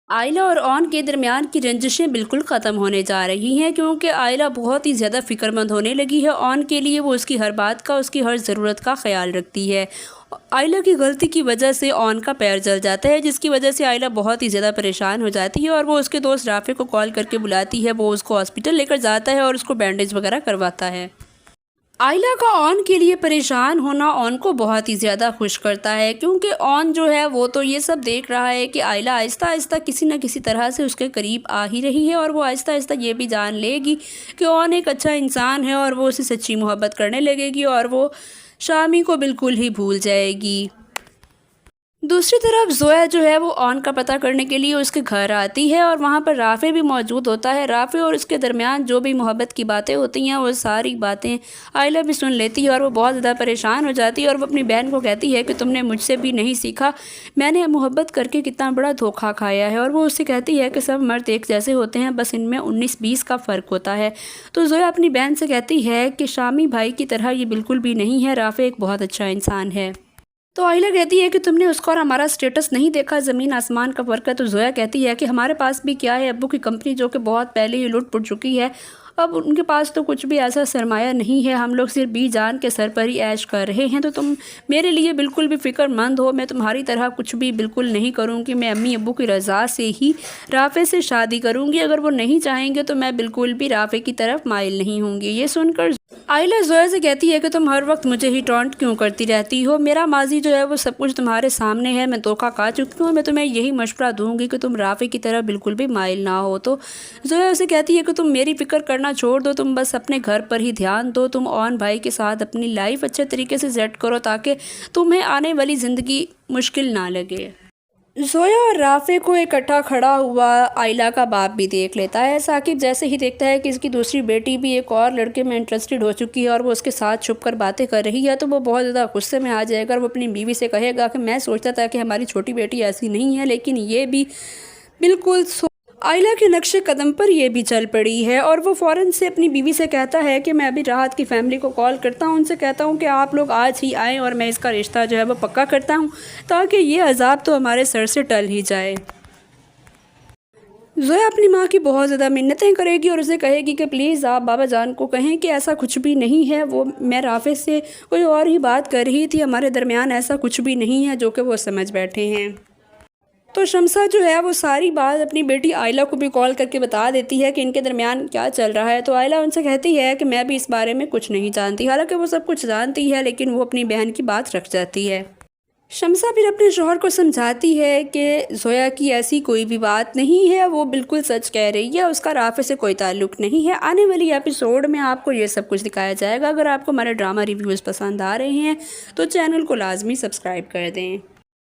آئلہ اور آن کے درمیان کی رنجشیں بالکل ختم ہونے جا رہی ہیں، کیونکہ آئلہ بہت ہی زیادہ فکر مند ہونے لگی ہے آن کے لیے۔ وہ اس کی ہر بات کا، اس کی ہر ضرورت کا خیال رکھتی ہے۔ آئلہ کی غلطی کی وجہ سے آن کا پیر جل جاتا ہے، جس کی وجہ سے آئلہ بہت ہی زیادہ پریشان ہو جاتی ہے اور وہ اس کے دوست رافع کو کال کر کے بلاتی ہے۔ وہ اس کو ہاسپٹل لے کر جاتا ہے اور اس کو بینڈیج وغیرہ کرواتا ہے۔ آئلہ کا آن کے لیے پریشان ہونا آن کو بہت ہی زیادہ خوش کرتا ہے، کیونکہ آن جو ہے وہ تو یہ سب دیکھ رہا ہے کہ آئلہ آہستہ آہستہ کسی نہ کسی طرح سے اس کے قریب آ ہی رہی ہے، اور وہ آہستہ آہستہ یہ بھی جان لے گی کہ آن ایک اچھا انسان ہے اور وہ اسے سچی محبت کرنے لگے گی اور وہ شامی کو بالکل ہی بھول جائے گی۔ دوسری طرف زویا جو ہے وہ آن کا پتہ کرنے کے لیے اس کے گھر آتی ہے، اور وہاں پر رافع بھی موجود ہوتا ہے۔ رافع اور اس کے درمیان جو بھی محبت کی باتیں ہوتی ہیں وہ ساری باتیں آئلہ بھی سن لیتی ہے، اور وہ بہت زیادہ پریشان ہو جاتی ہے اور وہ اپنی بہن کو کہتی ہے کہ تم نے مجھ سے بھی نہیں سیکھا، میں نے محبت کر کے کتنا بڑا دھوکہ کھایا ہے۔ اور وہ اس سے کہتی ہے کہ سب مرد ایک جیسے ہوتے ہیں، بس ان میں 19-20 کا فرق ہوتا ہے۔ تو زویا اپنی بہن سے کہتی ہے کہ شامی بھائی کی طرح یہ بالکل بھی نہیں ہے، رافع ایک بہت اچھا انسان ہے۔ تو آئلہ کہتی ہے کہ تم نے اس کا اور ہمارا سٹیٹس نہیں دیکھا، زمین آسمان کا فرق ہے۔ تو زویا کہتی ہے کہ ہمارے پاس بھی کیا ہے، ابو کی کمپنی جو کہ بہت پہلے ہی لٹ پٹ چکی ہے، اب ان کے پاس تو کچھ بھی ایسا سرمایہ نہیں ہے، ہم لوگ صرف بی جان کے سر پر ہی عیش کر رہے ہیں۔ تو تم میرے لیے بالکل بھی فکر مند ہو، میں تمہاری طرح کچھ بھی بالکل نہیں کروں گی، میں امی ابو کی رضا سے ہی رافع سے شادی کروں گی، اگر وہ نہیں چاہیں گے تو میں بالکل بھی رافع کی طرف مائل نہیں ہوں گی۔ یہ سن کر آئلہ زویا سے کہتی ہے کہ تم ہر وقت مجھے ہی ٹونٹ کیوں کرتی رہتی ہو، میرا ماضی جو ہے وہ سب کچھ تمہارے سامنے ہے، میں دھوکہ کھا چکی ہوں، میں تمہیں یہی مشورہ دوں گی کہ تم رافع کی طرف بالکل بھی مائل نہ ہو۔ تو زویا اسے کہتی ہے کہ تم میری فکر کرنا چھوڑ دو، تم بس اپنے گھر پر ہی دھیان دو، تم آن بھائی کے ساتھ اپنی لائف اچھے طریقے سے سیٹ کرو تاکہ تمہیں آنے والی زندگی مشکل نہ لگے۔ زویا اور رافع کو اکٹھا کھڑا ہوا آئلہ کا باپ بھی دیکھ لیتا ہے۔ ثاقب جیسے ہی دیکھتا ہے کہ اس کی دوسری بیٹی بھی ایک اور لڑکے میں انٹرسٹڈ ہو چکی ہے اور وہ اس کے ساتھ چھپ کر باتیں کر رہی ہے، تو وہ بہت زیادہ غصے میں آ جائے گا اور وہ اپنی بیوی سے کہے گا کہ میں سوچتا تھا کہ ہماری چھوٹی بیٹی ایسی نہیں ہے، لیکن یہ بھی بالکل آئلہ کے نقش قدم پر یہ بھی چل پڑی ہے۔ اور وہ فوراً سے اپنی بیوی سے کہتا ہے کہ میں ابھی راحت کی فیملی کو کال کرتا ہوں، ان سے کہتا ہوں کہ آپ لوگ آج ہی آئیں اور میں اس کا رشتہ جو ہے وہ پکا کرتا ہوں تاکہ یہ عذاب تو ہمارے سر سے ٹل ہی جائے۔ زویا اپنی ماں کی بہت زیادہ منتیں کرے گی اور اسے کہے گی کہ پلیز آپ بابا جان کو کہیں کہ ایسا کچھ بھی نہیں ہے، وہ میں رافع سے کوئی اور ہی بات کر رہی تھی، ہمارے درمیان ایسا کچھ بھی نہیں ہے جو کہ وہ سمجھ بیٹھے ہیں۔ تو شمسہ جو ہے وہ ساری بات اپنی بیٹی آئلہ کو بھی کال کر کے بتا دیتی ہے کہ ان کے درمیان کیا چل رہا ہے۔ تو آئلہ ان سے کہتی ہے کہ میں بھی اس بارے میں کچھ نہیں جانتی، حالانکہ وہ سب کچھ جانتی ہے، لیکن وہ اپنی بہن کی بات رکھ جاتی ہے۔ شمسہ پھر اپنے شوہر کو سمجھاتی ہے کہ زویا کی ایسی کوئی بھی بات نہیں ہے، وہ بالکل سچ کہہ رہی ہے، اس کا رافع سے کوئی تعلق نہیں ہے۔ آنے والی ایپیسوڈ میں آپ کو یہ سب کچھ دکھایا جائے گا۔ اگر آپ کو ہمارے ڈرامہ ریویوز پسند آ رہے ہیں تو چینل کو لازمی سبسکرائب کر دیں۔